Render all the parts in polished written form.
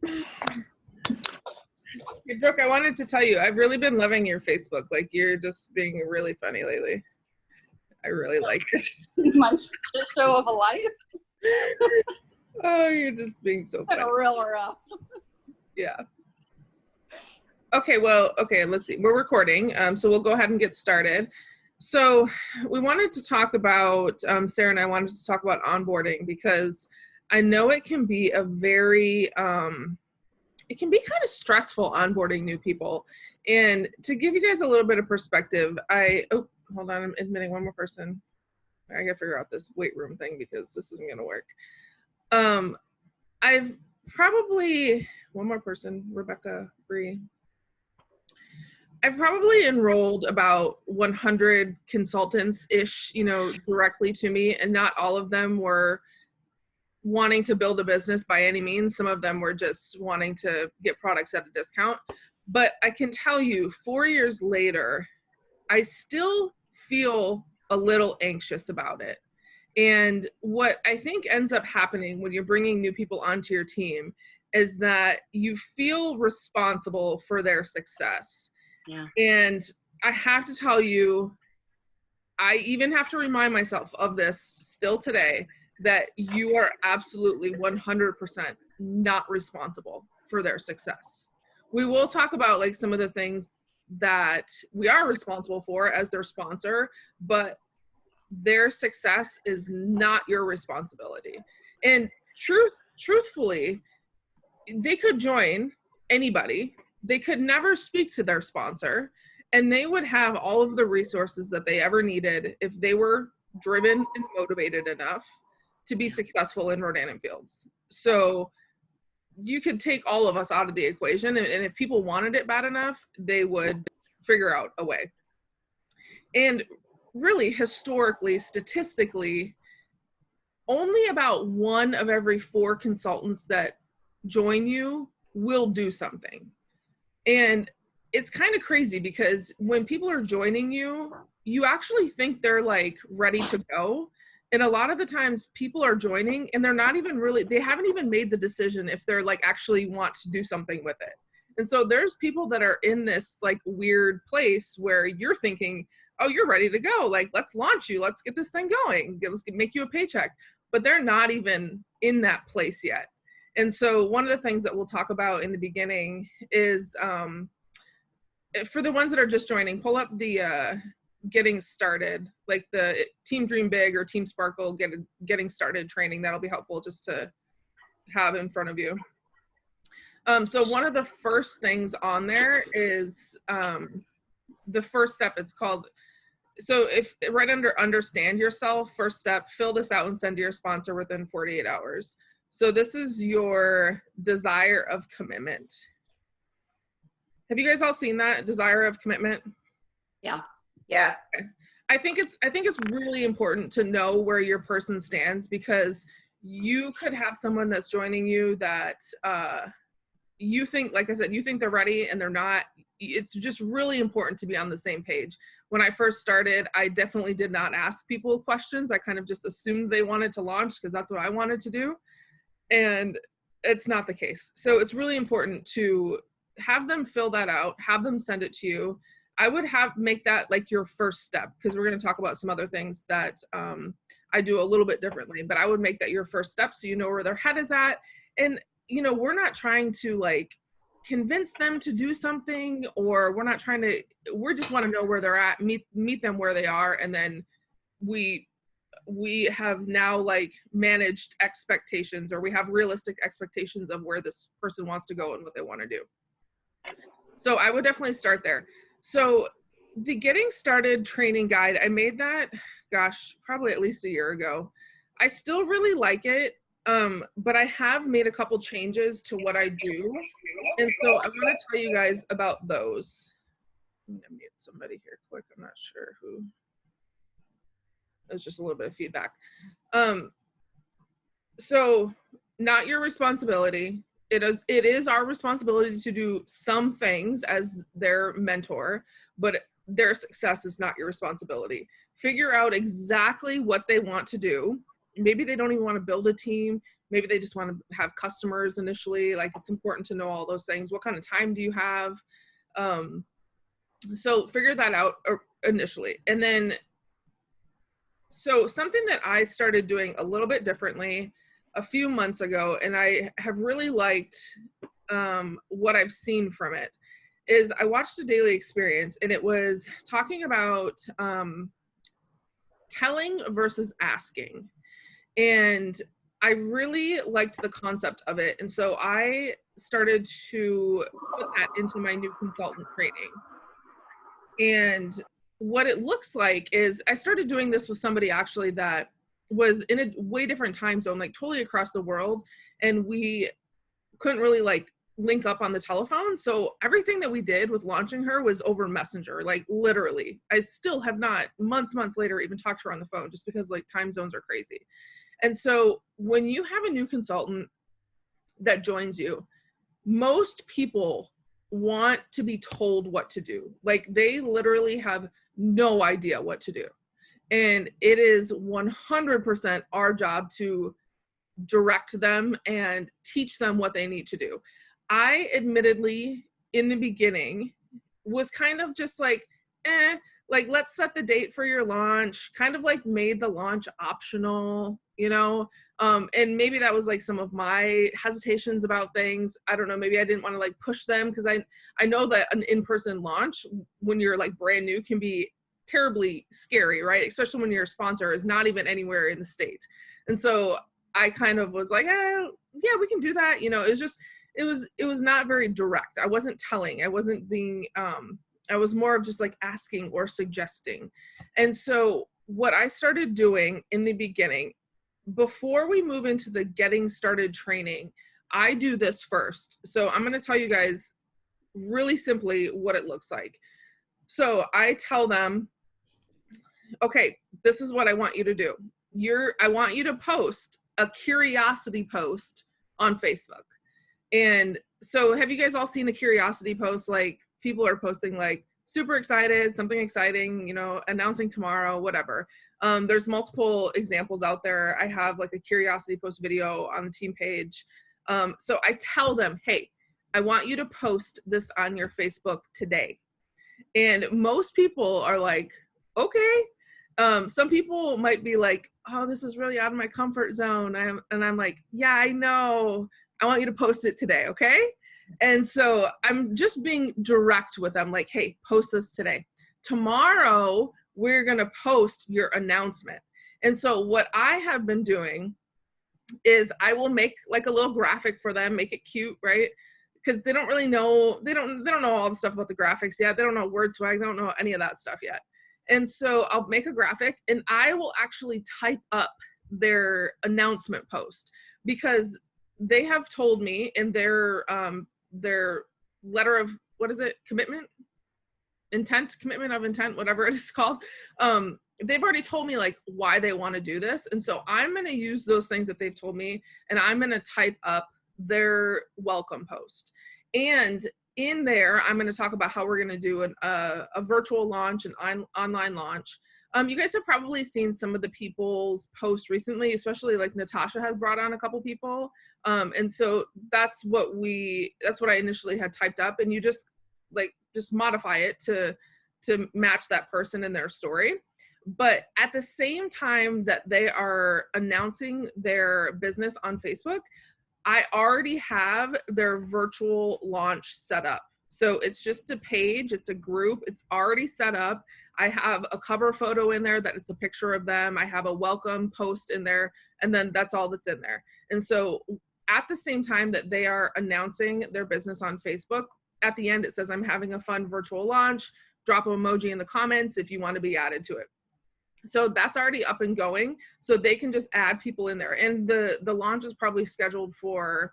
Hey, Brooke, I wanted to tell you, I've really been loving your Facebook. Like, you're just being really funny lately. I really like it. My show of a life. Oh, you're just being so funny. Gonna reel her up. Yeah. Okay, well, okay, let's see. We're recording, so we'll go ahead and get started. So we wanted to talk about, Sarah and I wanted to talk about onboarding because I know it can be a very, it can be kind of stressful onboarding new people. And to give you guys a little bit of perspective, oh, hold on, I'm admitting one more person. I gotta figure out this weight room thing because this isn't gonna work. I've probably, one more person, Rebecca Bree. I've probably enrolled about 100 consultants-ish, you know, directly to me, and not all of them were wanting to build a business by any means. Some of them were just wanting to get products at a discount. But I can tell you, 4 years later, I still feel a little anxious about it. And what I think ends up happening when you're bringing new people onto your team is that you feel responsible for their success. Yeah. And I have to tell you, I even have to remind myself of this still today, that you are absolutely 100% not responsible for their success. We will talk about like some of the things that we are responsible for as their sponsor, but their success is not your responsibility. And truthfully, they could join anybody. They could never speak to their sponsor, and they would have all of the resources that they ever needed if they were driven and motivated enough to be successful in Rodan & Fields. So you could take all of us out of the equation, and if people wanted it bad enough, they would figure out a way. And really, historically, statistically, only about 1 of every 4 consultants that join you will do something. And it's kind of crazy because when people are joining you, you actually think they're like ready to go. And a lot of the times people are joining and they're not even really, they haven't even made the decision if they're like actually want to do something with it. And so there's people that are in this like weird place where you're thinking, oh, you're ready to go. Like, let's launch you. Let's get this thing going. Let's make you a paycheck. But they're not even in that place yet. And so one of the things that we'll talk about in the beginning is, for the ones that are just joining, pull up the getting started, like the Team Dream Big or Team Sparkle getting started training. That'll be helpful just to have in front of you. So one of the first things on there is the first step. It's called, so if right under understand yourself, first step, fill this out and send to your sponsor within 48 hours. So this is your desire of commitment. Have you guys all seen that desire of commitment? Yeah. Yeah. Okay. I think it's really important to know where your person stands, because you could have someone that's joining you that you think, like I said, you think they're ready and they're not. It's just really important to be on the same page. When I first started, I definitely did not ask people questions. I kind of just assumed they wanted to launch because that's what I wanted to do. And it's not the case. So it's really important to have them fill that out, have them send it to you. I would make that like your first step, because we're going to talk about some other things that I do a little bit differently, but I would make that your first step so you know where their head is at. And, you know, we're not trying to like convince them to do something, or we're not trying to, we just want to know where they're at, meet them where they are. And then we have now like managed expectations, or we have realistic expectations of where this person wants to go and what they want to do. So I would definitely start there. So the getting started training guide, I made that, gosh, probably at least a year ago. I still really like it, but I have made a couple changes to what I do. And so I'm going to tell you guys about those. I'm going to mute somebody here quick. I'm not sure who. It's just a little bit of feedback. So not your responsibility. It is our responsibility to do some things as their mentor, but their success is not your responsibility. Figure out exactly what they want to do maybe they don't even want to build a team. Maybe they just want to have customers initially. Like, it's important to know all those things. What kind of time do you have? So figure that out initially. And then, so something that I started doing a little bit differently a few months ago, and I have really liked what I've seen from it, is I watched a daily experience, and it was talking about telling versus asking. And I really liked the concept of it. And so I started to put that into my new consultant training. And what it looks like is I started doing this with somebody actually that was in a way different time zone, like totally across the world. And we couldn't really like link up on the telephone. So everything that we did with launching her was over Messenger, like literally. I still have not months later even talked to her on the phone, just because like time zones are crazy. And so when you have a new consultant that joins you, most people want to be told what to do. Like, they literally have no idea what to do. And it is 100% our job to direct them and teach them what they need to do. I admittedly, in the beginning, was kind of just like, like, let's set the date for your launch, kind of like made the launch optional, you know? And maybe that was like some of my hesitations about things. I don't know, maybe I didn't want to like push them, because I know that an in-person launch when you're like brand new can be terribly scary, right? Especially when your sponsor is not even anywhere in the state. And so I kind of was like, yeah, we can do that. You know, it was not very direct. I wasn't telling, I wasn't being, I was more of just like asking or suggesting. And so what I started doing in the beginning, before we move into the getting started training, I do this first. So I'm going to tell you guys really simply what it looks like. So I tell them, okay, this is what I want you to do. I want you to post a curiosity post on Facebook. And so have you guys all seen a curiosity post? Like, people are posting like super excited, something exciting, you know, announcing tomorrow, whatever. There's multiple examples out there. I have like a curiosity post video on the team page. So I tell them, hey, I want you to post this on your Facebook today. And most people are like, okay. Some people might be like, oh, this is really out of my comfort zone. And I'm like, yeah, I know. I want you to post it today, okay? And so I'm just being direct with them, like, hey, post this today. Tomorrow, we're gonna post your announcement. And so what I have been doing is I will make like a little graphic for them, make it cute, right? Because they don't really know, they don't know all the stuff about the graphics yet. They don't know word swag, they don't know any of that stuff yet. And so I'll make a graphic and I will actually type up their announcement post, because they have told me in their letter of, what is it, commitment of intent, whatever it is called. They've already told me like why they want to do this. And so I'm going to use those things that they've told me, and I'm going to type up their welcome post. And in there, I'm going to talk about how we're going to do a virtual launch, an online launch. You guys have probably seen some of the people's posts recently, especially like Natasha has brought on a couple people. And so that's what I initially had typed up, and you just modify it to match that person and their story. But at the same time that they are announcing their business on Facebook, I already have their virtual launch set up. So it's just a page, it's a group, it's already set up. I have a cover photo in there that it's a picture of them. I have a welcome post in there, and then that's all that's in there. And so at the same time that they are announcing their business on Facebook, at the end it says, I'm having a fun virtual launch. Drop an emoji in the comments if you want to be added to it. So that's already up and going, so they can just add people in there. And the launch is probably scheduled for,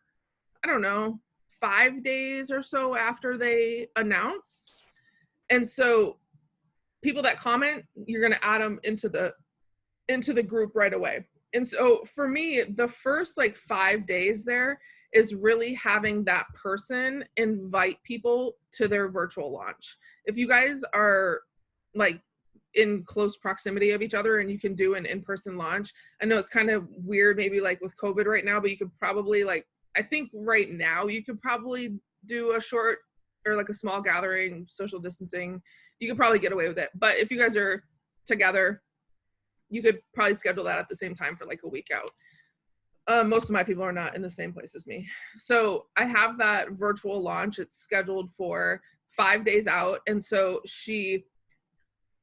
I don't know, 5 days or so after they announce. And so people that comment, you're going to add them into the group right away. And so for me, the first like 5 days there is really having that person invite people to their virtual launch. If you guys are like in close proximity of each other and you can do an in-person launch. I know it's kind of weird maybe like with COVID right now, but you could probably like, I think right now you could probably do a short or like a small gathering, social distancing. You could probably get away with it. But if you guys are together, you could probably schedule that at the same time for like a week out. Most of my people are not in the same place as me. So I have that virtual launch. It's scheduled for 5 days out. And so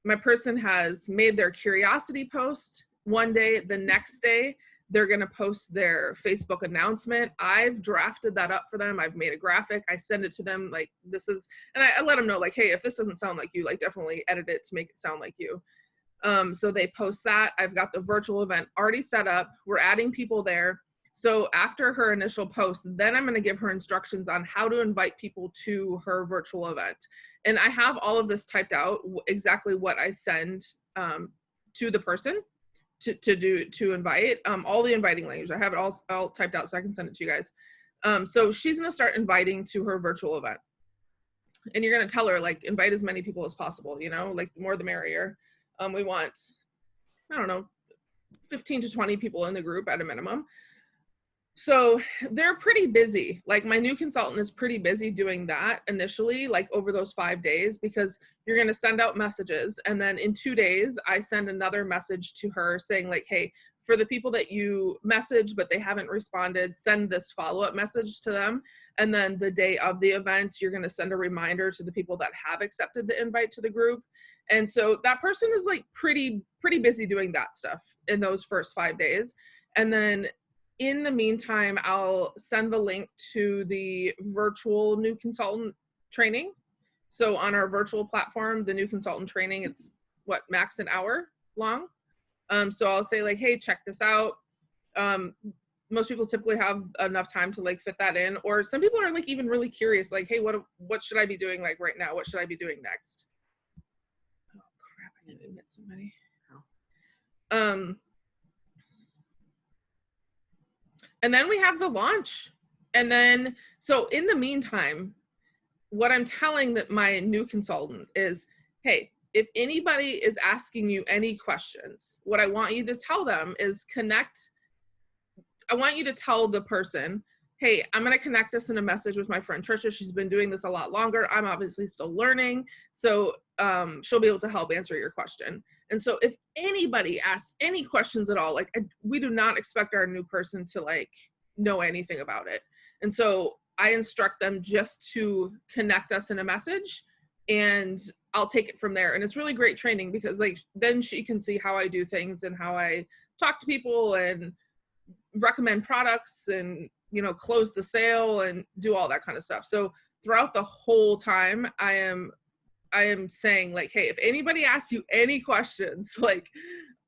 my person has made their curiosity post one day. The next day, they're going to post their Facebook announcement. I've drafted that up for them. I've made a graphic. I send it to them like this is, and I let them know like, hey, if this doesn't sound like you, like definitely edit it to make it sound like you. So they post that. I've got the virtual event already set up. We're adding people there. So after her initial post, then I'm going to give her instructions on how to invite people to her virtual event. And I have all of this typed out, exactly what I send to the person to invite, all the inviting language. I have it all typed out so I can send it to you guys. So she's going to start inviting to her virtual event. And you're going to tell her, like, invite as many people as possible, you know, like the more the merrier. We want, I don't know, 15 to 20 people in the group at a minimum. So they're pretty busy. Like my new consultant is pretty busy doing that initially, like over those 5 days, because you're going to send out messages. And then in 2 days, I send another message to her saying like, hey, for the people that you messaged, but they haven't responded, send this follow-up message to them. And then the day of the event, you're going to send a reminder to the people that have accepted the invite to the group. And so that person is like pretty busy doing that stuff in those first 5 days. And then in the meantime, I'll send the link to the virtual new consultant training. So on our virtual platform, the new consultant training, it's what, max an hour long. So I'll say like, hey, check this out. Most people typically have enough time to like fit that in, or some people are like even really curious, like, hey, what should I be doing like right now? What should I be doing next? Oh crap, I didn't admit somebody. And then we have the launch. And then, so in the meantime, what I'm telling my new consultant is, hey, if anybody is asking you any questions, what I want you to tell them is I want you to tell the person, hey, I'm going to connect us in a message with my friend Trisha. She's been doing this a lot longer. I'm obviously still learning. So she'll be able to help answer your question. And so if anybody asks any questions at all, like we do not expect our new person to like know anything about it. And so I instruct them just to connect us in a message and I'll take it from there. And it's really great training because like then she can see how I do things and how I talk to people and recommend products and, you know, close the sale and do all that kind of stuff. So throughout the whole time, I am saying like, hey, if anybody asks you any questions, like,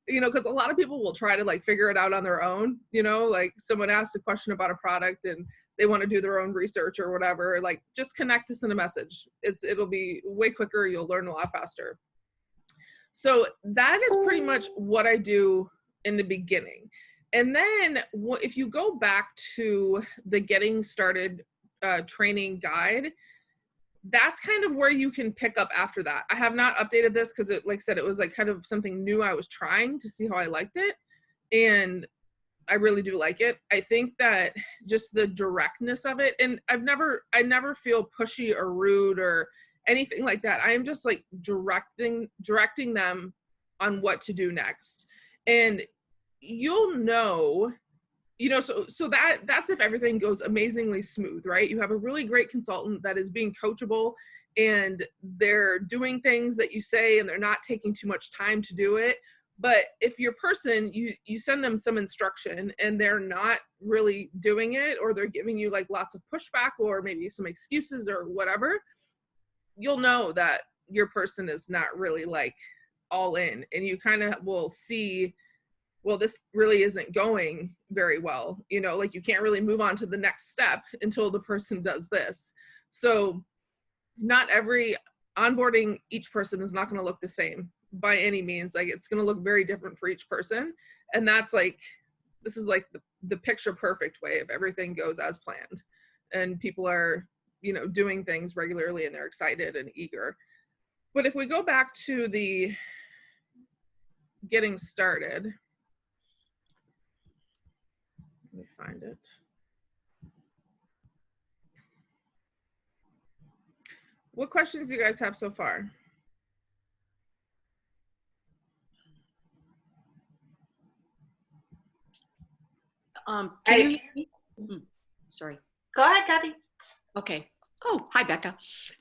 you know, because a lot of people will try to like figure it out on their own, you know, like someone asks a question about a product and they want to do their own research or whatever, like just connect us in a message. It'll be way quicker. You'll learn a lot faster. So that is pretty much what I do in the beginning. And then if you go back to the getting started training guide, that's kind of where you can pick up after that. I have not updated this because it, like I said, it was like kind of something new I was trying to see how I liked it. And I really do like it. I think that just the directness of it, and I never feel pushy or rude or anything like that. I am just like directing them on what to do next. And you'll know, you know, so that's if everything goes amazingly smooth, right? You have a really great consultant that is being coachable and they're doing things that you say and they're not taking too much time to do it. But if your person, you send them some instruction and they're not really doing it, or they're giving you like lots of pushback or maybe some excuses or whatever, you'll know that your person is not really like all in, and you kind of will see, well, this really isn't going very well, you know, like you can't really move on to the next step until the person does this. So not every onboarding, each person is not going to look the same by any means. Like it's going to look very different for each person. And that's like, this is like the picture perfect way of everything goes as planned. And people are, you know, doing things regularly and they're excited and eager. But if we go back to the getting started. Let me find it. What questions do you guys have so far? Can you hear me? Sorry. Go ahead, Kathy. Okay. Oh, hi, Becca.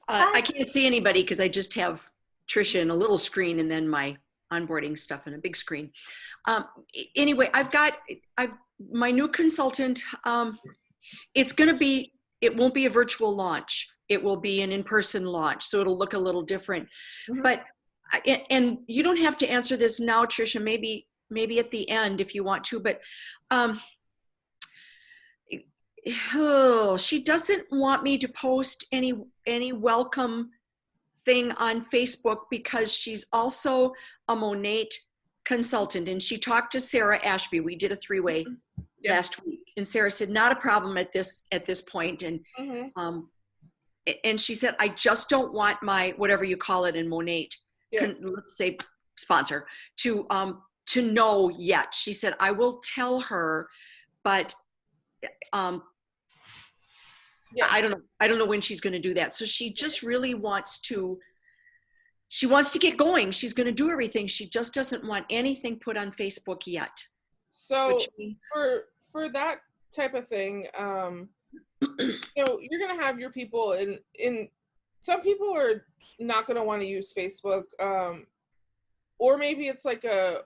Hi. I can't see anybody because I just have Trisha in a little screen and then my onboarding stuff in a big screen. Anyway, I've my new consultant. It won't be a virtual launch. It will be an in-person launch. So it'll look a little different. Mhm. But, and you don't have to answer this now, Trisha, maybe at the end if you want to, but, she doesn't want me to post any welcome thing on Facebook because she's also a Monate consultant, and she talked to Sarah Ashby. We did a three-way last week, and Sarah said not a problem at this point, and and she said I just don't want my whatever you call it in Monate, let's say sponsor, to know yet. She said I will tell her, but I don't know when she's going to do that. So she just really wants to get going. She's going to do everything. She just doesn't want anything put on Facebook yet. So for that type of thing, you know, you're going to have your people in some people are not going to want to use Facebook, or maybe it's like the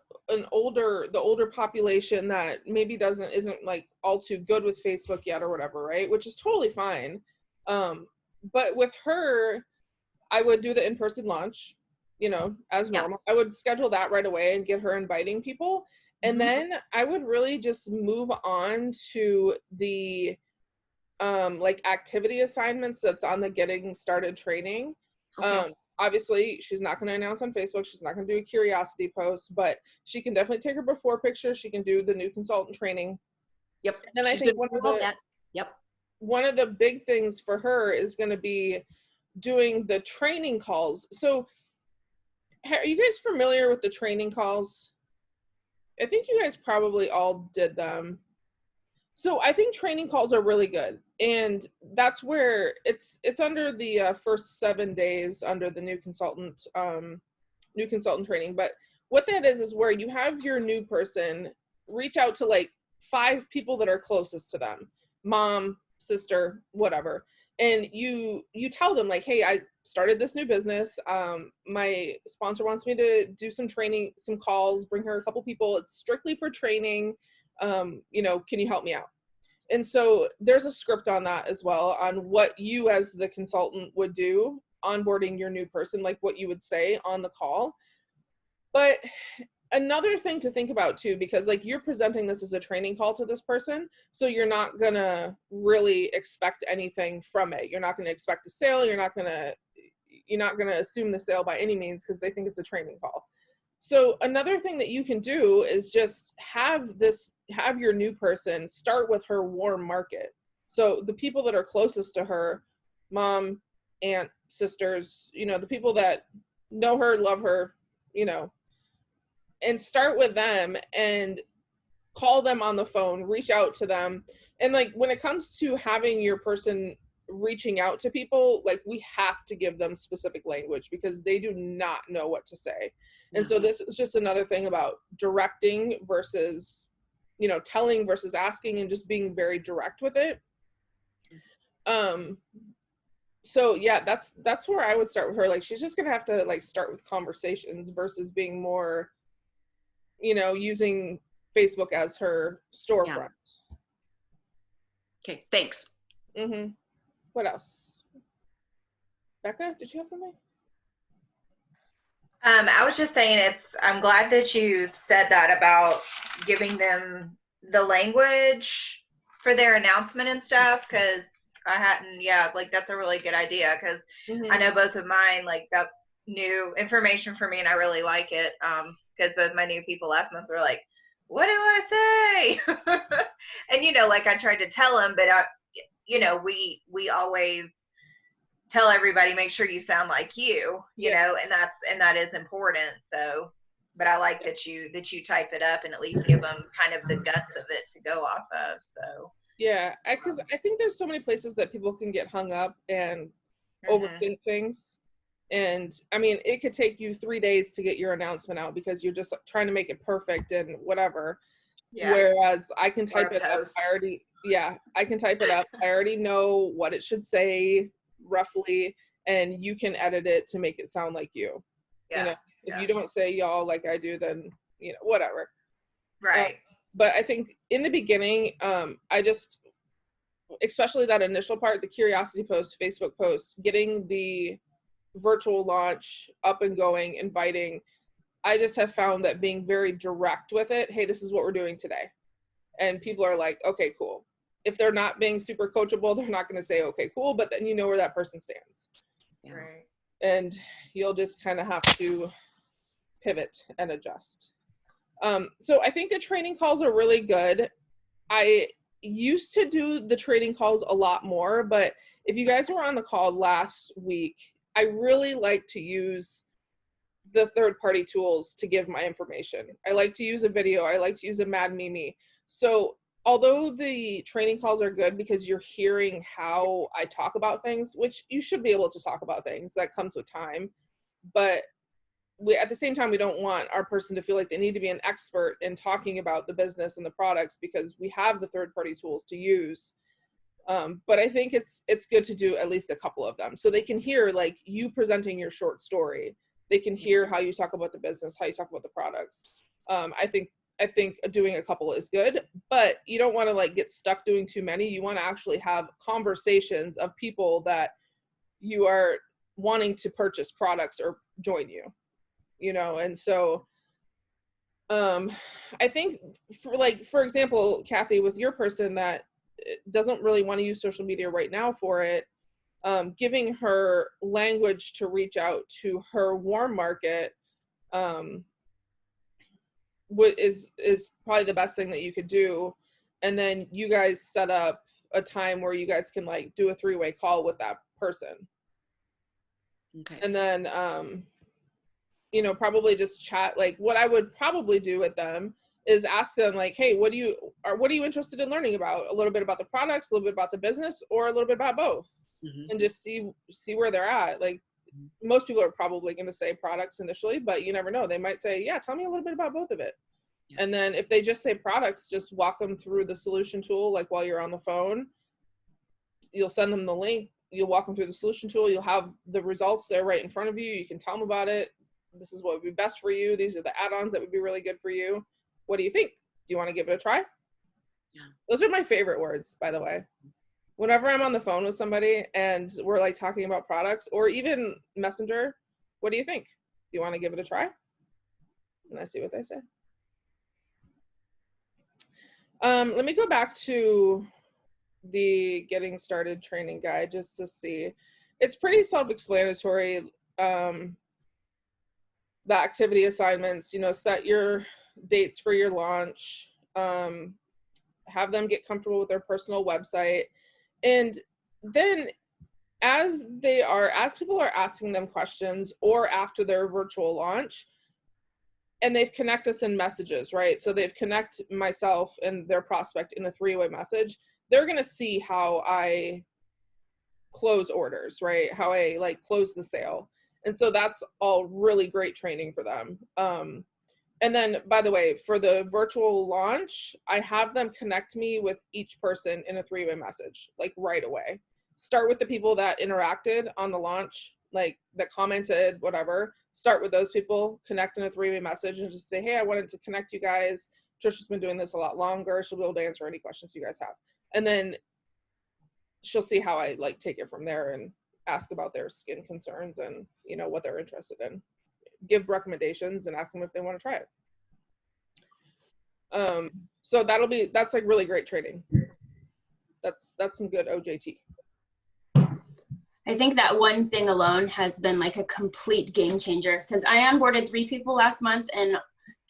older population that maybe isn't like all too good with Facebook yet or whatever, right? Which is totally fine. But with her, I would do the in-person launch, you know, as normal. I would schedule that right away and get her inviting people. And then I would really just move on to the like activity assignments that's on the getting started training. Okay. Obviously she's not going to announce on Facebook. She's not going to do a curiosity post, but she can definitely take her before picture. She can do the new consultant training. Yep. And then I think one of the big things for her is going to be doing the training calls. So are you guys familiar with the training calls? I think you guys probably all did them. So I think training calls are really good. And that's where it's under the first 7 days under the new consultant training. But what that is where you have your new person reach out to like 5 people that are closest to them, mom, sister, whatever. And you tell them like, hey, I started this new business. My sponsor wants me to do some training, some calls, bring her a couple people. It's strictly for training. You know, can you help me out? And so there's a script on that as well, on what you as the consultant would do onboarding your new person, like what you would say on the call. But another thing to think about too, because like you're presenting this as a training call to this person, so you're not gonna really expect anything from it. You're not gonna expect a sale. You're not gonna assume the sale by any means, because they think it's a training call. So another thing that you can do is just have your new person start with her warm market. So the people that are closest to her, mom, aunt, sisters, you know, the people that know her, love her, you know, and start with them and call them on the phone, reach out to them. And like when it comes to having your person reaching out to people, like we have to give them specific language because they do not know what to say. And so this is just another thing about directing versus, you know, telling versus asking, and just being very direct with it. So yeah, that's where I would start with her. Like she's just gonna have to like start with conversations versus being more, you know, using Facebook as her storefront. Okay, thanks. What else? Becca, did you have something? I was just saying I'm glad that you said that about giving them the language for their announcement and stuff, because I hadn't, like that's a really good idea, because I know both of mine, like that's new information for me and I really like it, because both my new people last month were like, what do I say? And you know, like I tried to tell them, but you know, we always tell everybody, make sure you sound like you know, and that is important. So but I like that you type it up and at least give them kind of the guts of it to go off of. So Yeah, because I think there's so many places that people can get hung up and overthink things. And I mean, it could take you 3 days to get your announcement out because you're just trying to make it perfect and whatever. yeah. Whereas I can Or type a it up. post. I can type it up. I already know what it should say roughly, and you can edit it to make it sound like you. Yeah. You know, if you don't say y'all like I do, then, you know, whatever. Right. But I think in the beginning, I just, especially that initial part, the curiosity post, Facebook post, getting the virtual launch up and going, inviting, I just have found that being very direct with it, hey, this is what we're doing today. And people are like, okay, cool. If they're not being super coachable, they're not going to say, okay, cool, but then you know where that person stands. Yeah. Right. And you'll just kind of have to pivot and adjust. So I think the training calls are really good. I used to do the training calls a lot more, but if you guys were on the call last week, I really like to use the third-party tools to give my information. I like to use a video. I like to use a Mad Mimi. So although the training calls are good because you're hearing how I talk about things, which you should be able to talk about things, that comes with time, but we, at the same time, we don't want our person to feel like they need to be an expert in talking about the business and the products because we have the third-party tools to use. But I think it's good to do at least a couple of them so they can hear like you presenting your short story. They can hear how you talk about the business, how you talk about the products. I think doing a couple is good, but you don't want to like get stuck doing too many. You want to actually have conversations of people that you are wanting to purchase products or join you, you know? And so I think for example, Kathy, with your person that doesn't really want to use social media right now for it, giving her language to reach out to her warm market is probably the best thing that you could do. And then you guys set up a time where you guys can like do a 3-way call with that person. Okay. And then, you know, probably just chat. Like what I would probably do with them is ask them like, hey, what are you interested in learning about? A little bit about the products, a little bit about the business, or a little bit about both. And just see where they're at. Like most people are probably going to say products initially, but you never know. They might say, yeah, tell me a little bit about both of it. Yeah. And then if they just say products, just walk them through the solution tool. Like while you're on the phone, you'll send them the link. You'll walk them through the solution tool. You'll have the results there right in front of you. You can tell them about it. This is what would be best for you. These are the add-ons that would be really good for you. What do you think? Do you want to give it a try? Yeah. Those are my favorite words, by the way. Whenever I'm on the phone with somebody and we're like talking about products or even Messenger, what do you think? Do you want to give it a try? And I see what they say. Let me go back to the getting started training guide just to see. It's pretty self-explanatory. The activity assignments, you know, set your dates for your launch, have them get comfortable with their personal website. And then as people are asking them questions or after their virtual launch, and they've connect us in messages, right? So they've connect myself and their prospect in a 3-way message. They're going to see how I close orders, right? How I like close the sale. And so that's all really great training for them. And then, by the way, for the virtual launch, I have them connect me with each person in a 3-way message, like right away. Start with the people that interacted on the launch, like that commented, whatever. Start with those people, connect in a 3-way message and just say, hey, I wanted to connect you guys. Trisha's been doing this a lot longer. She'll be able to answer any questions you guys have. And then she'll see how I like take it from there and ask about their skin concerns and, you know, what they're interested in. Give recommendations and ask them if they want to try it. So that's like really great training. That's some good OJT. I think that one thing alone has been like a complete game changer because I onboarded 3 people last month and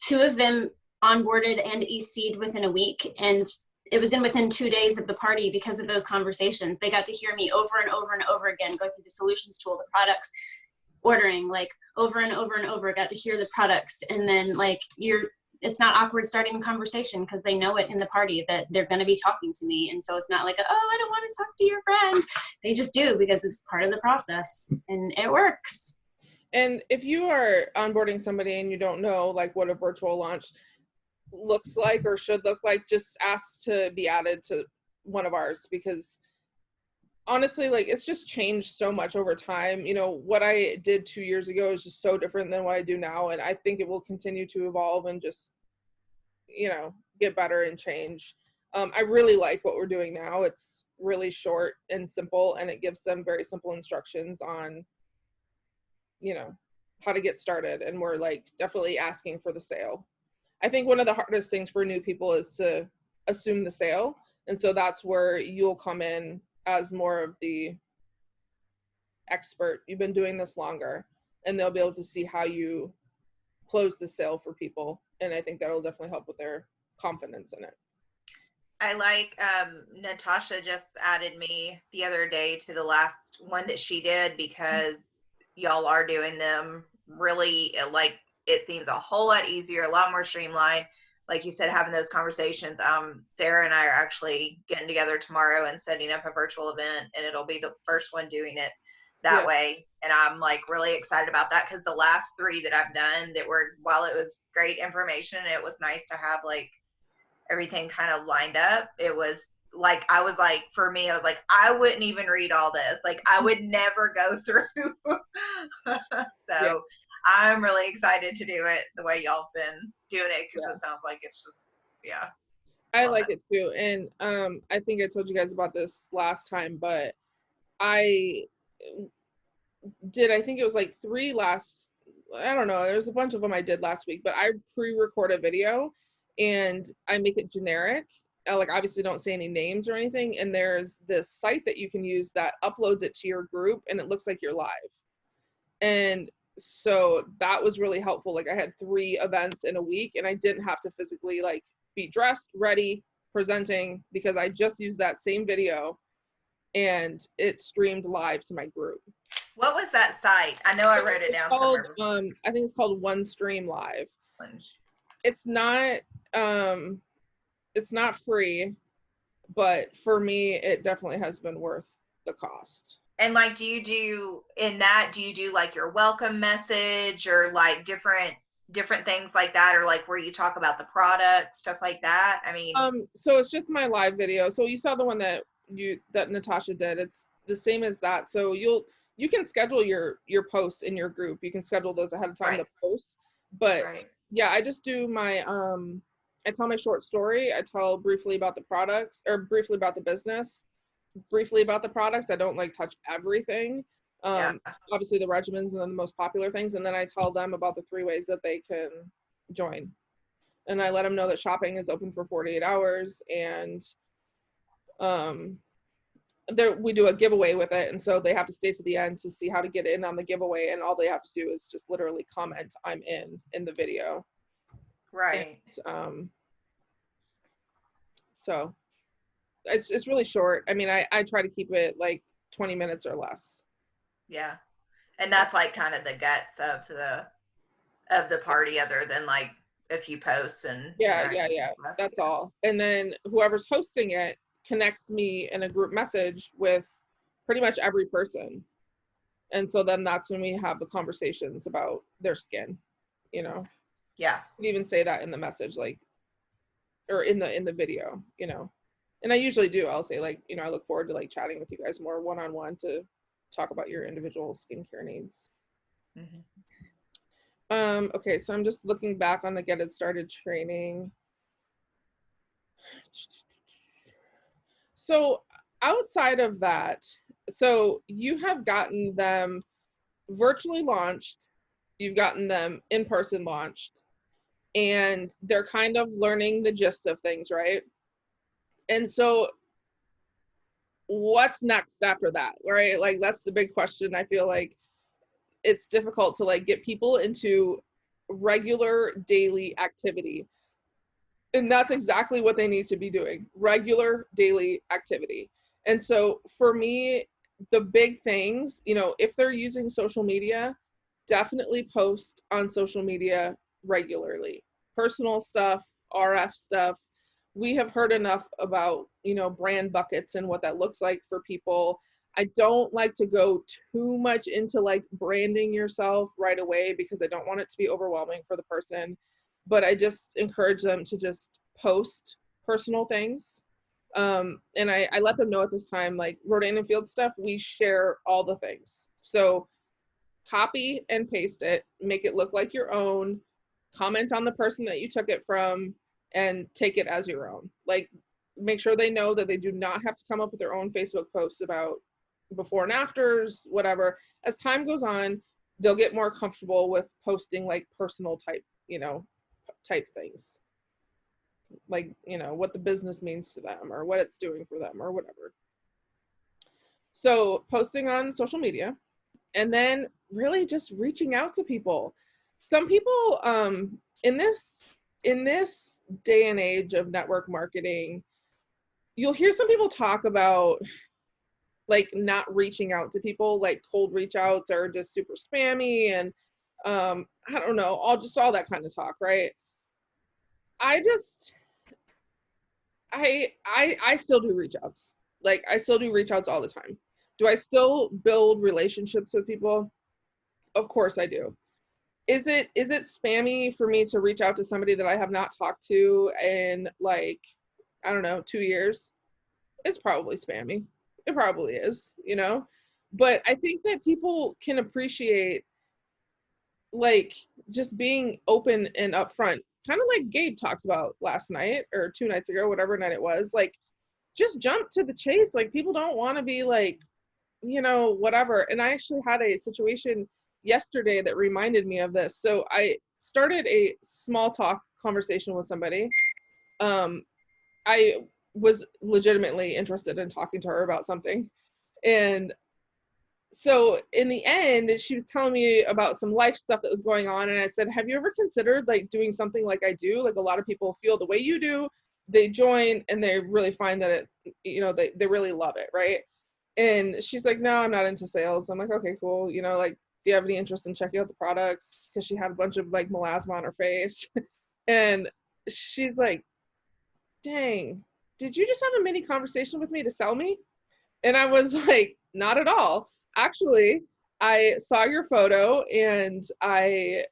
2 of them onboarded and EC'd within a week. And it was within 2 days of the party because of those conversations. They got to hear me over and over and over again, go through the solutions tool, the products. ordering like over and over and over, got to hear the products. And then like it's not awkward starting a conversation because they know it in the party that they're going to be talking to me. And so it's not like, oh, I don't want to talk to your friend. They just do because it's part of the process and it works. And if you are onboarding somebody and you don't know like what a virtual launch looks like or should look like, just ask to be added to one of ours, because honestly, like, it's just changed so much over time. You know, what I did 2 years ago is just so different than what I do now. And I think it will continue to evolve and just, you know, get better and change. I really like what we're doing now. It's really short and simple, and it gives them very simple instructions on, you know, how to get started. And we're like definitely asking for the sale. I think one of the hardest things for new people is to assume the sale. And so that's where you'll come in as more of the expert. You've been doing this longer, and they'll be able to see how you close the sale for people. And I think that'll definitely help with their confidence in it. I like Natasha just added me the other day to the last one that she did, because y'all are doing them really, like, it seems a whole lot easier, a lot more streamlined. Like you said, having those conversations. Sarah and I are actually getting together tomorrow and setting up a virtual event, and it'll be the first one doing it that way. And I'm like really excited about that, because the last 3 that I've done that were, while it was great information, it was nice to have like everything kind of lined up. It was like, I was like, for me, I was like, I wouldn't even read all this. Like, I would never go through. So I'm really excited to do it the way y'all been doing it, because it sounds like it's just, I like it too. And I think I told you guys about this last time, but I think it was like 3 I don't know, there's a bunch of them I did last week, but I pre-record a video and I make it generic. I like obviously don't say any names or anything, and there's this site that you can use that uploads it to your group and it looks like you're live. And so that was really helpful. Like, I had 3 events in a week, and I didn't have to physically like be dressed, ready, presenting, because I just used that same video and it streamed live to my group. What was that site? I know I wrote it down somewhere. I think it's called OneStream Live. It's not free, but for me, it definitely has been worth the cost. And like, do you do like your welcome message, or like different things like that, or like where you talk about the product, stuff like that? I mean, so it's just my live video. So you saw the one that Natasha did. It's the same as that. So you can schedule your posts in your group. You can schedule those ahead of time to post. But yeah, I just do my I tell my short story. I tell briefly about the products, or briefly about the business, briefly about the products. I don't like touch everything. Obviously the regimens and then the most popular things. And then I tell them about the 3 ways that they can join. And I let them know that shopping is open for 48 hours. And we do a giveaway with it. And so they have to stay to the end to see how to get in on the giveaway. And all they have to do is just literally comment, "I'm in the video." Right. And, so it's really short. I mean, I try to keep it like 20 minutes or less. Yeah. And that's like kind of the guts of the party, other than like a few posts and that's all. And then whoever's hosting it connects me in a group message with pretty much every person. And so then that's when we have the conversations about their skin, you know. Yeah. You can even say that in the message, like, or in the video, you know. And I usually do. I'll say, like, you know, I look forward to like chatting with you guys more one-on-one to talk about your individual skincare needs. Okay, so I'm just looking back on the Get It Started training. So outside of that, so you have gotten them virtually launched, you've gotten them in person launched, and they're kind of learning the gist of things, right? And so what's next after that, right? Like, that's the big question. I feel like it's difficult to like get people into regular daily activity. And that's exactly what they need to be doing, regular daily activity. And so for me, the big things, you know, if they're using social media, definitely post on social media regularly. Personal stuff, RF stuff. We have heard enough about, you know, brand buckets and what that looks like for people. I don't like to go too much into like branding yourself right away because I don't want it to be overwhelming for the person. But I just encourage them to just post personal things. And I let them know at this time, like Rodan and Field stuff, we share all the things. So copy and paste it, make it look like your own, comment on the person that you took it from, and take it as your own. Like, make sure they know that they do not have to come up with their own Facebook posts about before and afters, whatever. As time goes on, they'll get more comfortable with posting like personal type, you know, type things. Like, you know, what the business means to them or what it's doing for them or whatever. So posting on social media, and then really just reaching out to people. Some people in this day and age of network marketing, you'll hear some people talk about like not reaching out to people, like cold reach outs are just super spammy and I don't know, all that kind of talk, right? I still do reach outs. Like, I still do reach outs all the time. Do I still build relationships with people? Of course I do. Is it spammy for me to reach out to somebody that I have not talked to in like, I don't know, 2 years? It's probably spammy. It probably is, you know? But I think that people can appreciate like just being open and upfront, kind of like Gabe talked about last night or 2 nights ago, whatever night it was. Like, just jump to the chase. Like, people don't want to be like, you know, whatever. And I actually had a situation yesterday that reminded me of this. So I started a small talk conversation with somebody. I was legitimately interested in talking to her about something. And so in the end, she was telling me about some life stuff that was going on. And I said, have you ever considered like doing something like I do? Like, a lot of people feel the way you do, they join and they really find that it, you know, they really love it, right? And she's like, no, I'm not into sales. I'm like, okay, cool. You know, like, do you have any interest in checking out the products? Because she had a bunch of like melasma on her face. And she's like, dang, did you just have a mini conversation with me to sell me? And I was like, not at all. Actually, I saw your photo and I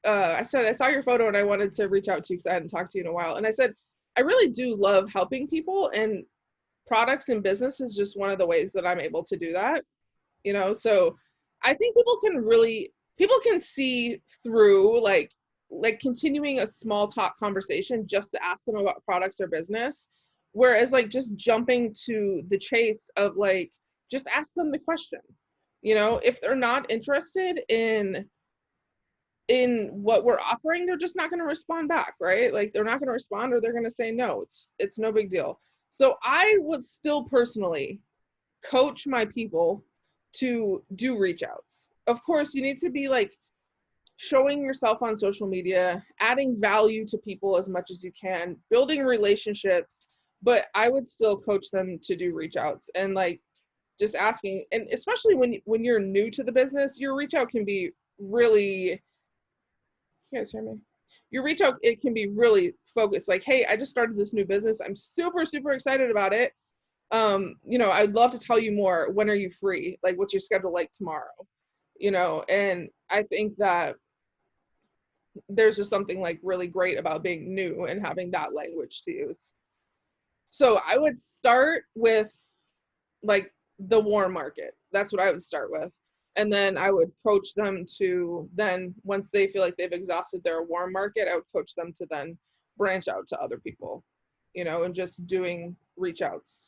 said, I saw your photo and I wanted to reach out to you because I hadn't talked to you in a while. And I said, I really do love helping people, and products and business is just one of the ways that I'm able to do that, you know? So I think people can see through like continuing a small talk conversation just to ask them about products or business. Whereas like just jumping to the chase of like, just ask them the question, you know, if they're not interested in what we're offering, they're just not going to respond back, right? Like, they're not going to respond, or they're going to say no. It's no big deal. So I would still personally coach my people to do reach outs. Of course, you need to be like showing yourself on social media, adding value to people as much as you can, building relationships, but I would still coach them to do reach outs and like just asking. And especially when you're new to the business, your reach out can be really, you guys hear me? Your reach out, it can be really focused. Like, hey, I just started this new business. I'm super, super excited about it. You know, I'd love to tell you more. When are you free? Like, what's your schedule like tomorrow? You know, and I think that there's just something like really great about being new and having that language to use. So I would start with like the warm market. That's what I would start with. And then I would coach them to then, once they feel like they've exhausted their warm market, I would coach them to then branch out to other people, you know, and just doing reach outs.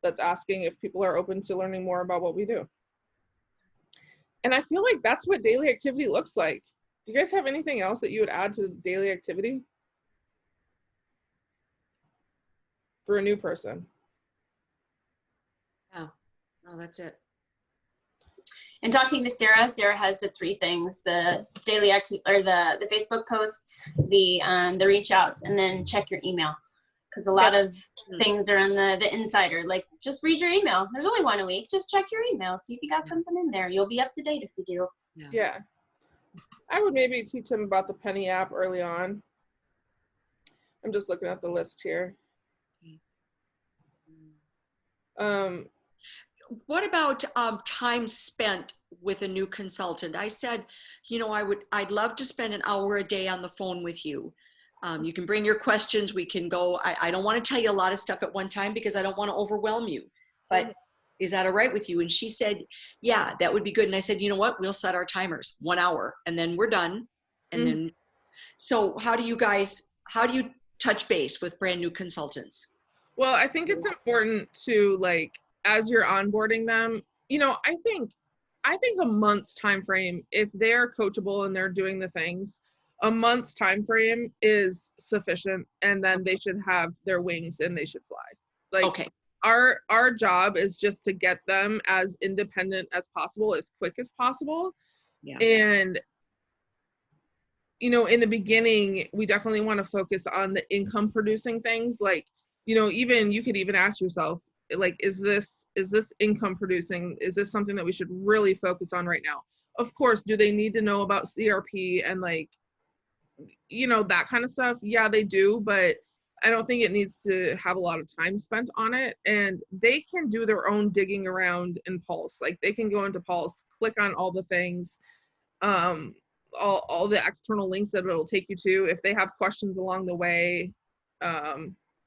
That's asking if people are open to learning more about what we do. And I feel like that's what daily activity looks like. Do you guys have anything else that you would add to daily activity for a new person? No, that's it. And talking to Sarah, Sarah has the 3 things: the daily active, or the Facebook posts, the reach outs, and then check your email. Because a lot of things are on the insider. Like, just read your email. There's only one a week. Just check your email. See if you got something in there. You'll be up to date if you do. Yeah. I would maybe teach them about the Penny app early on. I'm just looking at the list here. What about time spent with a new consultant? I said, you know, I'd love to spend an hour a day on the phone with you. You can bring your questions. We can go. I don't want to tell you a lot of stuff at one time because I don't want to overwhelm you. But is that all right with you? And she said, yeah, that would be good. And I said, you know what? We'll set our timers 1 hour and then we're done. And then, so how do you touch base with brand new consultants? Well, I think it's important to, like, as you're onboarding them, you know, I think a month's time frame, if they're coachable and they're doing the things, a month's time frame is sufficient, and then they should have their wings and they should fly. Like, Okay. Our job is just to get them as independent as possible, as quick as possible. Yeah. And, you know, in the beginning, we definitely want to focus on the income producing things. Like, you know, even you could even ask yourself, like, is this income producing? Is this something that we should really focus on right now? Of course, do they need to know about CRP and, like, you know, that kind of stuff? Yeah, they do, but I don't think it needs to have a lot of time spent on it. And they can do their own digging around in Pulse. Like, they can go into Pulse, click on all the things, all the external links that it'll take you to. If they have questions along the way,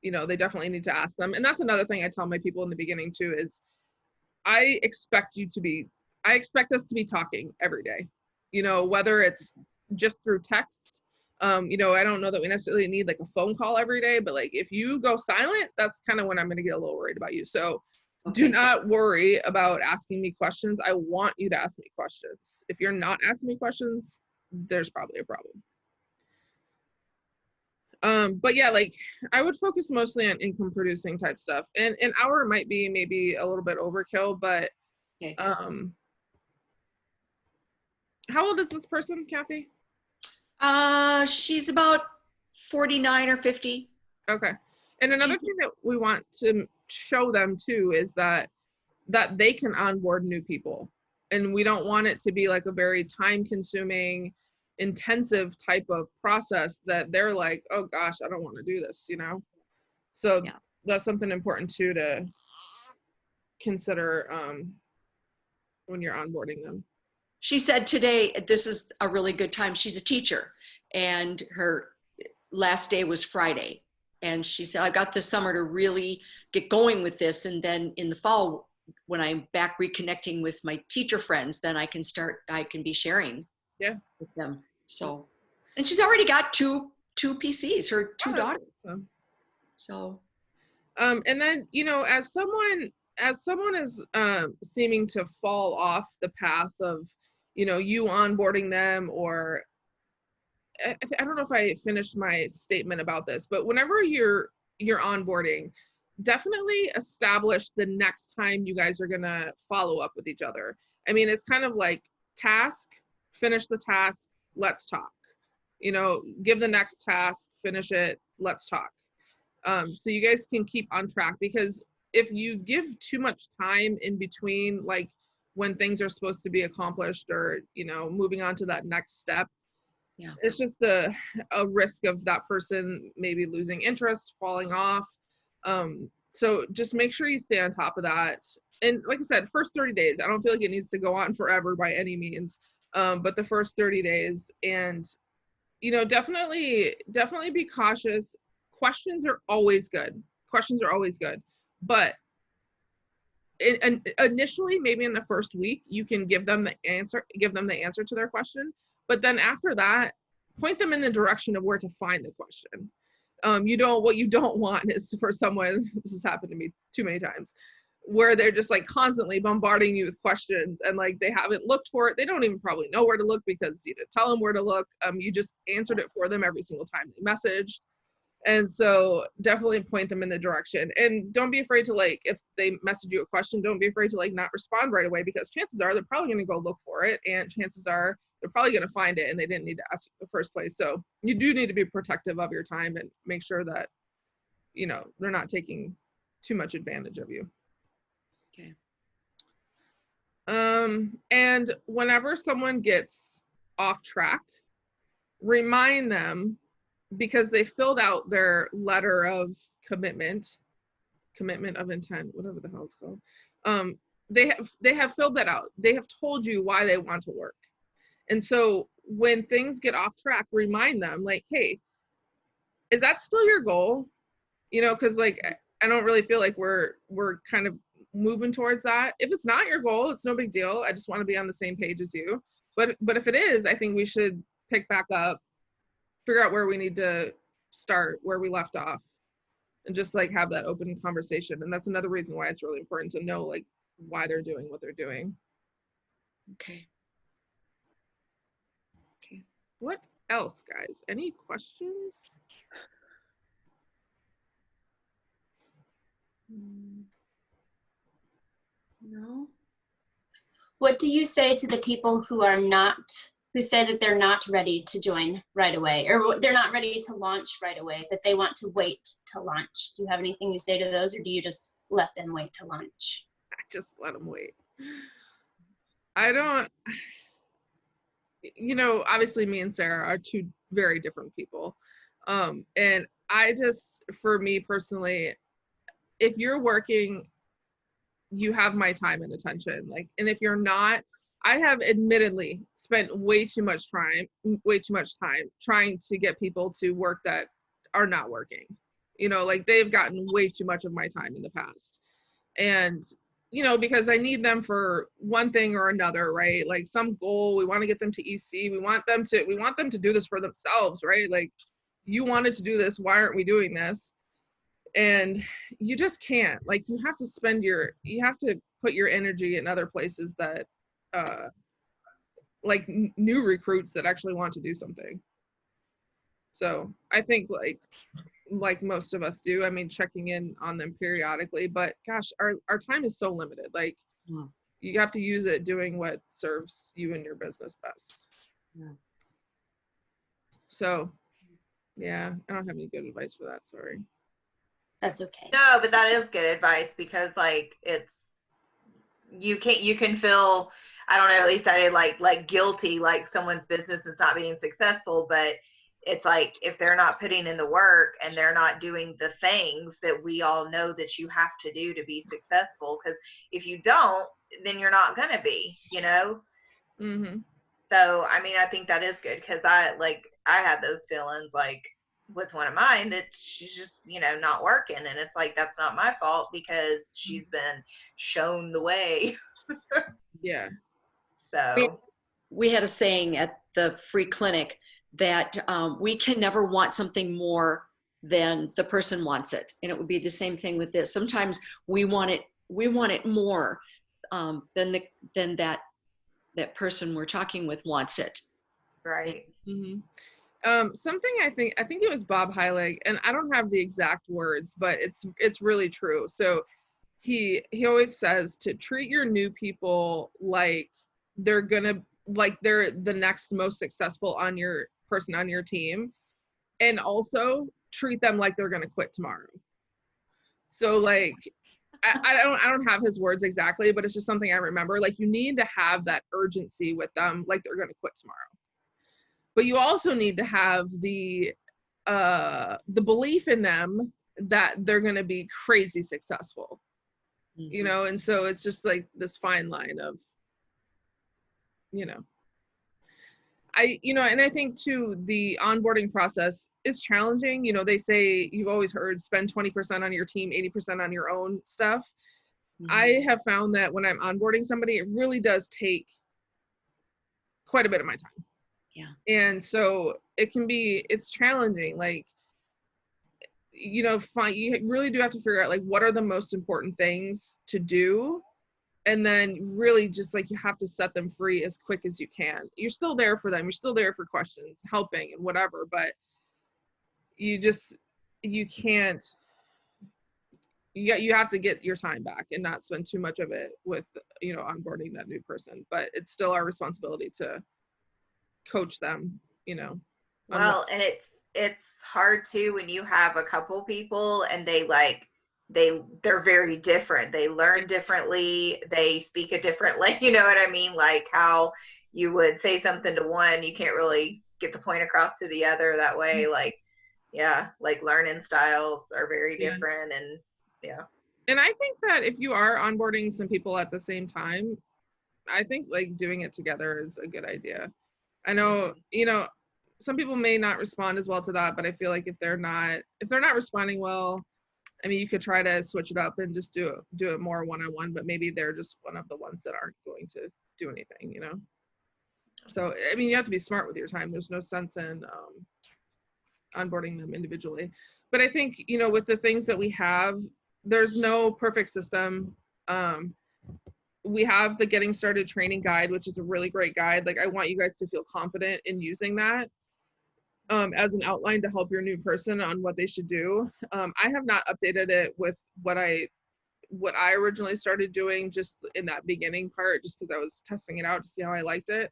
you know, they definitely need to ask them. And that's another thing I tell my people in the beginning too, is I expect us to be talking every day, you know, whether it's just through text. You know, I don't know that we necessarily need like a phone call every day, but like if you go silent, that's kind of when I'm going to get a little worried about you. So do not worry about asking me questions. I want you to ask me questions. If you're not asking me questions, there's probably a problem. But yeah, like I would focus mostly on income producing type stuff, and an hour might be maybe a little bit overkill, but how old is this person, Kathy? She's about 49 or 50. Okay. And another thing that we want to show them too is that they can onboard new people, and we don't want it to be like a very time consuming, intensive type of process that they're like, oh gosh, I don't want to do this, you know? So that's something important too to consider when you're onboarding them. She said today, this is a really good time. She's a teacher and her last day was Friday. And she said, I've got this summer to really get going with this. And then in the fall, when I'm back reconnecting with my teacher friends, then I can be sharing with them. So, and she's already got two PCs, her two daughters. So, and then, you know, as someone is seeming to fall off the path of, you know, you onboarding them, or I don't know if I finished my statement about this, but whenever you're onboarding, definitely establish the next time you guys are gonna follow up with each other. I mean, it's kind of like task, finish the task, let's talk. You know, give the next task, finish it, let's talk. So you guys can keep on track, because if you give too much time in between, like when things are supposed to be accomplished, or, you know, moving on to that next step, it's just a risk of that person maybe losing interest, falling off. So just make sure you stay on top of that. And like I said, first 30 days, I don't feel like it needs to go on forever by any means. But the first 30 days, and, you know, definitely be cautious. Questions are always good. But initially, maybe in the first week, you can give them the answer to their question. But then after that, point them in the direction of where to find the question. What you don't want is for someone, this has happened to me too many times, where they're just like constantly bombarding you with questions, and like they haven't looked for it. They don't even probably know where to look, because you didn't tell them where to look. You just answered it for them every single time they messaged. And so definitely point them in the direction, and don't be afraid to, like, if they message you a question, don't be afraid to like not respond right away, because chances are they're probably going to go look for it, and chances are they're probably going to find it and they didn't need to ask you in the first place. So you do need to be protective of your time and make sure that, you know, they're not taking too much advantage of you. Okay. And whenever someone gets off track, remind them, because they filled out their letter of commitment of intent, whatever the hell it's called. They have filled that out. They have told you why they want to work. And so when things get off track, remind them like, hey, is that still your goal? You know, because like I don't really feel like we're kind of moving towards that. If it's not your goal, it's no big deal. I just want to be on the same page as you. But if it is, I think we should pick back up, figure out where we need to start, where we left off, and just like have that open conversation. And that's another reason why it's really important to know like why they're doing what they're doing. Okay. What else, guys? Any questions? No. What do you say to the people who say that they're not ready to join right away, or they're not ready to launch right away, that they want to wait to launch? Do you have anything you say to those, or do you just let them wait to launch? I just let them wait. I don't, you know, obviously me and Sarah are two very different people. And I just, for me personally, if you're working, you have my time and attention. Like, and if you're not, I have admittedly spent way too much time trying to get people to work that are not working. You know, like they've gotten way too much of my time in the past. And, you know, because I need them for one thing or another, right? Like some goal, we want to get them to EC. We want them to do this for themselves, right? Like you wanted to do this. Why aren't we doing this? And you just can't, like, you have to put your energy in other places that, like new recruits that actually want to do something. So I think like most of us do, I mean, checking in on them periodically, but gosh, our time is so limited. Like you have to use it doing what serves you and your business best. Yeah. So yeah, I don't have any good advice for that, sorry. That's okay. No, but that is good advice, because like you can feel, I don't know, at least I did, like guilty, like someone's business is not being successful, but it's like if they're not putting in the work and they're not doing the things that we all know that you have to do to be successful, because if you don't, then you're not gonna be, you know. Mm-hmm. So I mean, I think that is good, because I had those feelings like with one of mine that she's just, you know, not working, and it's like that's not my fault because she's been shown the way. Yeah. So we had a saying at the free clinic that we can never want something more than the person wants it, and it would be the same thing with this. Sometimes we want it more than that person we're talking with wants it. right. Mm-hmm. Something I think it was Bob Heilig, and I don't have the exact words, but it's really true. So he always says to treat your new people like they're the next most successful person on your team, and also treat them like they're gonna quit tomorrow. So like I don't have his words exactly, but it's just something I remember. Like you need to have that urgency with them, like they're gonna quit tomorrow. But you also need to have the belief in them that they're going to be crazy successful, you know? And so it's just like this fine line of, you know, and I think too, the onboarding process is challenging. You know, they say, you've always heard, spend 20% on your team, 80% on your own stuff. I have found that when I'm onboarding somebody, it really does take quite a bit of my time. Yeah. And so it's challenging. Like, you know, you really do have to figure out like what are the most important things to do. And then really just like you have to set them free as quick as you can. You're still there for them. You're still there for questions, helping and whatever, but you have to get your time back and not spend too much of it with, you know, onboarding that new person. But it's still our responsibility to coach them, you know. Well, and it's hard too when you have a couple people and they're very different. They learn differently. They speak a different language. You know what I mean? Like how you would say something to one, you can't really get the point across to the other that way. Like, yeah, like learning styles are very different, and yeah. And I think that if you are onboarding some people at the same time, I think like doing it together is a good idea. I know, you know, some people may not respond as well to that, but I feel like if they're not responding well, I mean, you could try to switch it up and just do it more one-on-one, but maybe they're just one of the ones that aren't going to do anything, you know? So, I mean, you have to be smart with your time. There's no sense in onboarding them individually. But I think, you know, with the things that we have, there's no perfect system. We have the Getting Started training guide, which is a really great guide. Like, I want you guys to feel confident in using that as an outline to help your new person on what they should do. I have not updated it with what I originally started doing just in that beginning part, just because I was testing it out to see how I liked it.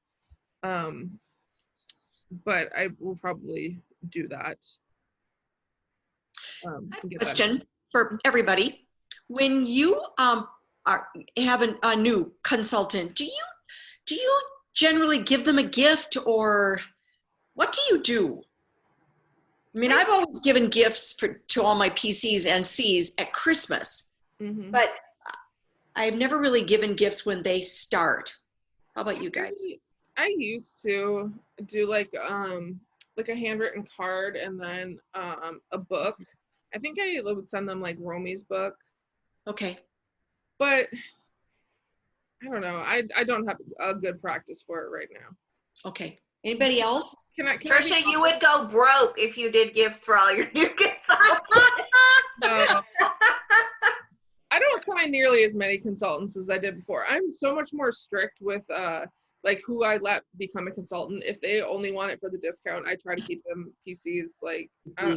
But I will probably do that. Question for everybody. When you have a new consultant, do you generally give them a gift, or what do you do? I mean, I've always given gifts to all my PCs and Cs at Christmas, but I've never really given gifts when they start. How about you guys? I used to do like a handwritten card and then a book. I think I would send them like Romy's book. Okay. But I don't know. I don't have a good practice for it right now. Okay. Anybody else? Trisha, you would go broke if you did gifts for all your new consultants. No. I don't sign nearly as many consultants as I did before. I'm so much more strict with like who I let become a consultant. If they only want it for the discount, I try to keep them PCs. Like I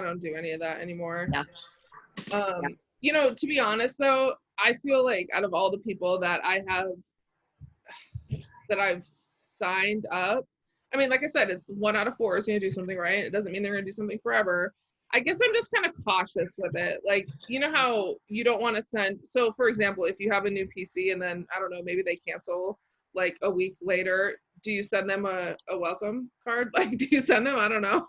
don't do any of that anymore. Yeah. You know, to be honest though, I feel like out of all the people that I've signed up, I mean, like I said, it's 1 out of 4 is gonna do something right. It doesn't mean they're gonna do something forever. I guess I'm just kind of cautious with it. Like, you know how you don't want to send, so for example, if you have a new PC and then, I don't know, maybe they cancel like a week later, do you send them a welcome card? Like, do you send them, I don't know,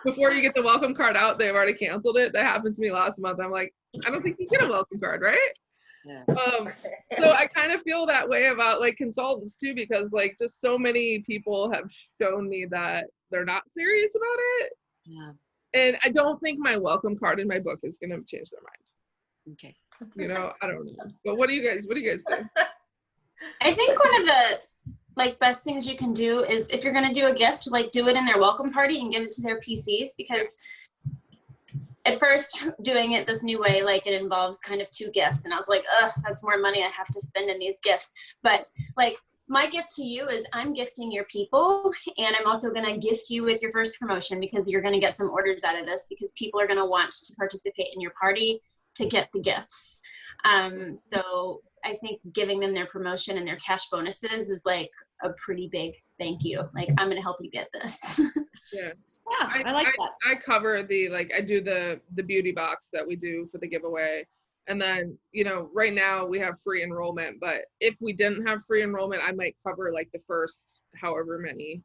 before you get the welcome card out, they've already canceled it? That happened to me last month. I'm like, I don't think you get a welcome card, right? Yeah. So I kind of feel that way about like consultants too, because like just so many people have shown me that they're not serious about it. Yeah. And I don't think my welcome card in my book is going to change their mind. Okay. You know, I don't know. But what do you guys do? I think one of the like best things you can do is if you're going to do a gift, like do it in their welcome party and give it to their PCs, because at first doing it this new way, like it involves kind of 2 gifts. And I was like, ugh, that's more money I have to spend in these gifts. But like, my gift to you is I'm gifting your people, and I'm also going to gift you with your first promotion, because you're going to get some orders out of this, because people are going to want to participate in your party to get the gifts. So I think giving them their promotion and their cash bonuses is like a pretty big thank you. Like, I'm going to help you get this. Yeah. Yeah, I like that. I cover I do the beauty box that we do for the giveaway. And then, you know, right now we have free enrollment, but if we didn't have free enrollment, I might cover like the first however many,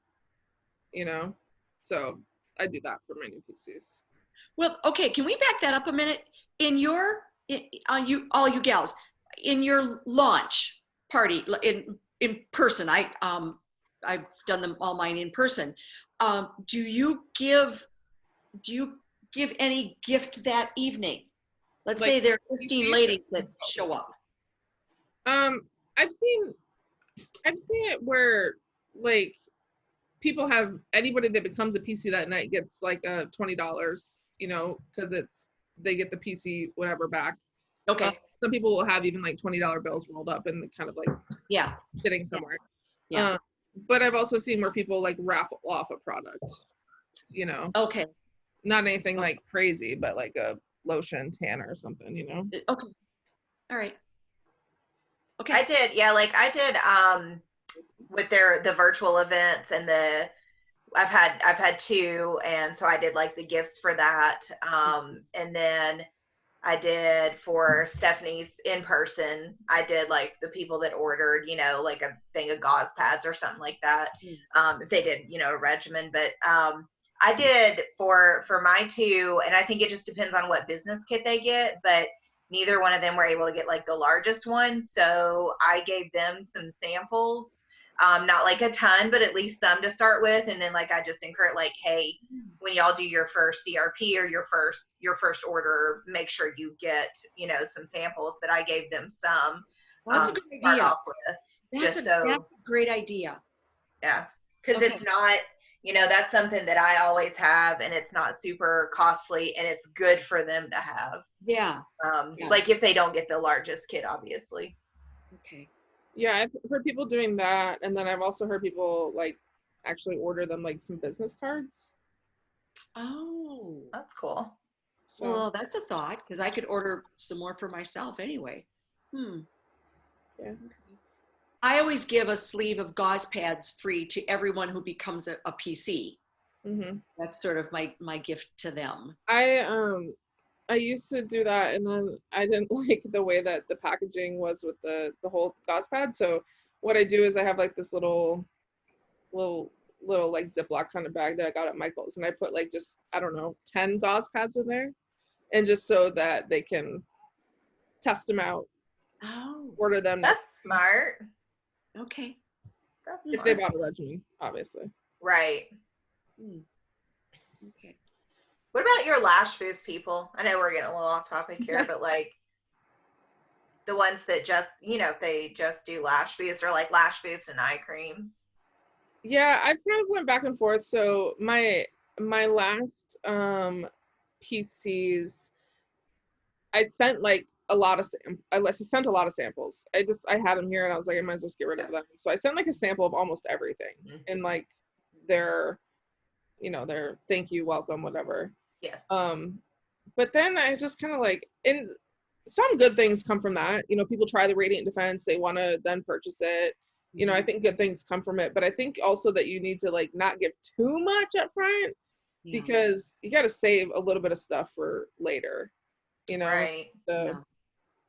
you know? So I do that for my new PCs. Well, okay, can we back that up a minute? In your, all you gals, in your launch party, in person, I've done them all mine in person. Do you give any gift that evening? Let's say there are 15 ladies that show up. I've seen it where like people have, anybody that becomes a PC that night gets like a $20, you know, because they get the PC whatever back. Okay. Some people will have even like $20 bills rolled up and kind of like sitting somewhere. Yeah. But I've also seen where people like raffle off a product, you know. Okay. Not anything like crazy, but like a lotion, tanner or something, you know. Okay. All right. Okay. I did with the virtual events, and I've had 2, and so I did like the gifts for that. And then I did for Stephanie's in person. I did like the people that ordered, you know, like a thing of gauze pads or something like that. If they did, you know, a regimen, but I did for my two, and I think it just depends on what business kit they get, but neither one of them were able to get like the largest one. So I gave them some samples, not like a ton, but at least some to start with. And then like, I just encourage like, hey, when y'all do your first CRP or your first order, make sure you get, you know, some samples. But I gave them some. Well, that's a good to start idea. off with, That's a great idea. Yeah, because Okay. it's not, you know, that's something that I always have, and it's not super costly, and it's good for them to have. Yeah. Yeah. Like if they don't get the largest kit, obviously. Okay. Yeah, I've heard people doing that, and then I've also heard people like actually order them like some business cards. Oh. That's cool. So Well, that's a thought, because I could order some more for myself anyway. yeah. I always give a sleeve of gauze pads free to everyone who becomes a PC. Mm-hmm. That's sort of my gift to them. I used to do that, and then I didn't like the way that the packaging was with the whole gauze pad. So what I do is I have like this little like Ziploc kind of bag that I got at Michael's, and I put like just, I don't know, 10 gauze pads in there, and just so that they can test them out, Oh, order them That's next smart. okay. That's if smart. they bought a regimen, obviously. Right. Okay. What about your lash boost people? I know we're getting a little off topic here, but like the ones that just, you know, if they just do lash boost or like lash boost and eye creams. Yeah, I've kind of went back and forth. So my last PCs, I sent like a lot of I sent a lot of samples. I had them here, and I was like, I might as well just get rid of them. So I sent like a sample of almost everything, and like their, you know, their thank you, welcome, whatever. Yes. But then I just kind of like, and some good things come from that. You know, people try the Radiant Defense, they want to then purchase it. You know, I think good things come from it, but I think also that you need to like not give too much up front, because you got to save a little bit of stuff for later, you know, Right.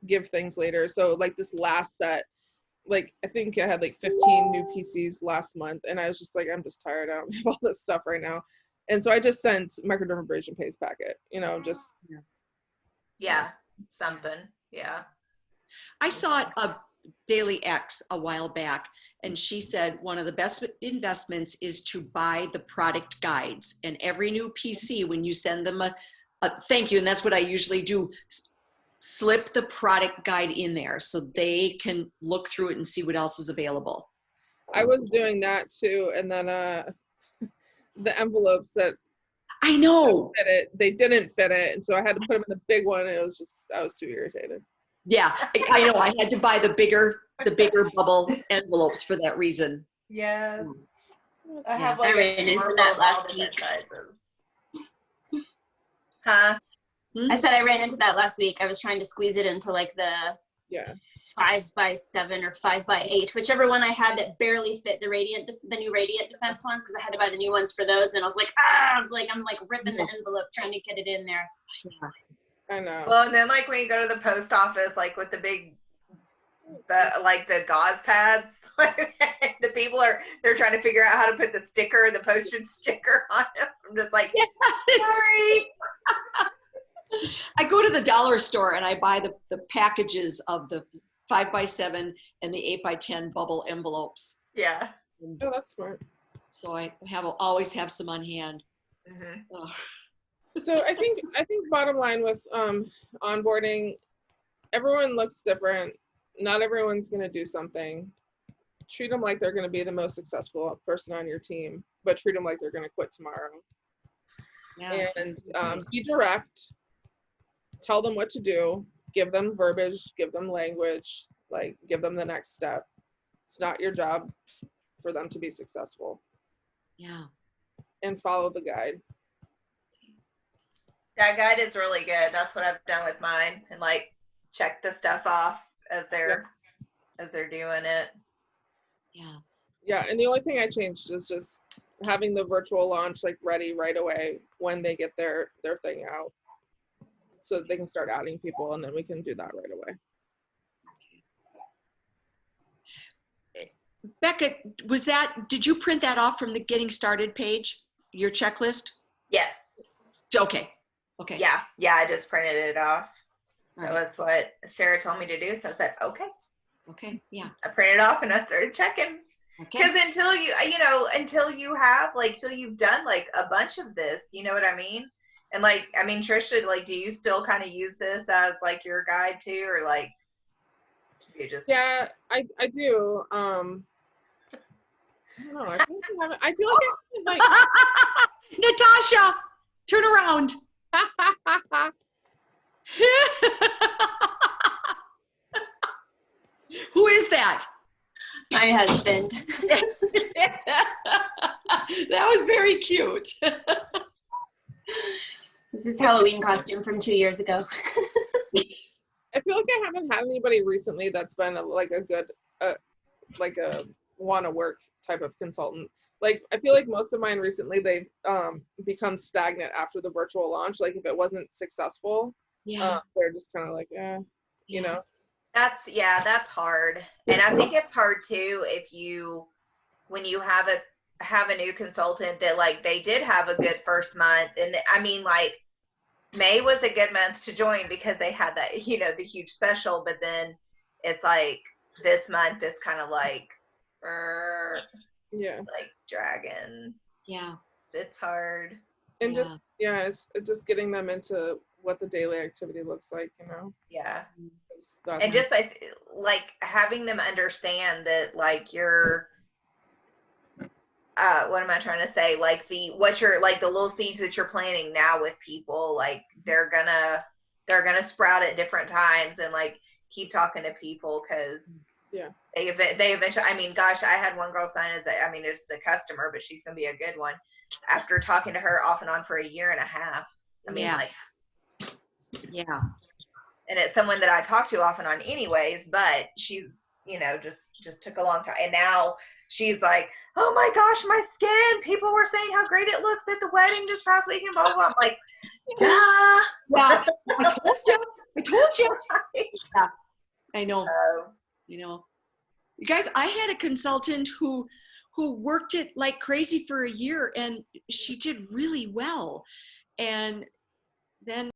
give things later. So like this last set, like I think I had like 15 new PCs last month, and I was just like, I'm just tired. I don't have all this stuff right now. And so I just sent microdermabrasion paste packet, you know, just. Yeah. Something. Yeah. I saw a Daily X a while back, and she said one of the best investments is to buy the product guides. And every new PC, when you send them a thank you, and that's what I usually do, slip the product guide in there so they can look through it and see what else is available. I was doing that too, and then the envelopes that I know. they didn't fit it, and so I had to put them in the big one, and it was just, I was too irritated. Yeah, I know. I had to buy the bigger bubble envelopes for that reason. Yes. I Yeah. have like I ran into that last week. Huh? I said I ran into that last week. I was trying to squeeze it into like the 5x7 or 5x8, whichever one I had that barely fit the new Radiant Defense ones, because I had to buy the new ones for those. And I was like, I'm like ripping the envelope trying to get it in there. I know. Well, and then like when you go to the post office, like with the gauze pads, the people they're trying to figure out how to put the postage sticker on them. I'm just like, sorry. I go to the dollar store and I buy the packages of the 5x7 and the 8x10 bubble envelopes. Yeah. Oh, that's smart. So I always have some on hand. Mm-hmm. So I think bottom line with onboarding, everyone looks different. Not everyone's going to do something. Treat them like they're going to be the most successful person on your team, but treat them like they're going to quit tomorrow. Yeah. And be direct. Tell them what to do. Give them verbiage. Give them language. Like, give them the next step. It's not your job for them to be successful. Yeah. And follow the guide. That guide is really good. That's what I've done with mine, and like check the stuff off as they're doing it. Yeah. Yeah, and the only thing I changed is just having the virtual launch like ready right away when they get their thing out. so that they can start adding people, and then we can do that right away. Becca, did you print that off from the getting started page, your checklist? Yes. Okay. Yeah, I just printed it off. That Right. was what Sarah told me to do. So I said, okay. Yeah. I printed off and I started checking. Okay. Because until you've done like a bunch of this, you know what I mean? And like, I mean, Trisha, like, do you still kind of use this as like your guide too, or like, you just? Yeah, I do. I don't know. I feel like Natasha, turn around. Who is that? My husband. That was very cute. This is Halloween costume from 2 years ago. I feel like I haven't had anybody recently that's been like a good, like a wanna work type of consultant. Like, I feel like most of mine recently, they've become stagnant after the virtual launch. Like, if it wasn't successful, they're just kind of like, you know. That's hard. And I think it's hard too when you have a new consultant that like they did have a good first month. And I mean, like, May was a good month to join because they had that, the huge special, but then it's like this month is kind of like like dragon. Yeah. It's hard. And it's just getting them into what the daily activity looks like, Yeah. And just like having them understand that like you're what am I trying to say? Like the little seeds that you're planting now with people, like they're gonna sprout at different times, and like keep talking to people because they eventually. I mean, gosh, I had one girl sign it's a customer, but she's gonna be a good one. After talking to her off and on for 1.5 years. I mean, and it's someone that I talk to off and on anyways, but she's just took a long time, and now she's like, oh my gosh, my skin, people were saying how great it looks at the wedding this past weekend, blah, blah, blah. I'm like, duh. Yeah, I told you. Yeah, I know. You guys, I had a consultant who worked it like crazy for 1 year, and she did really well. And then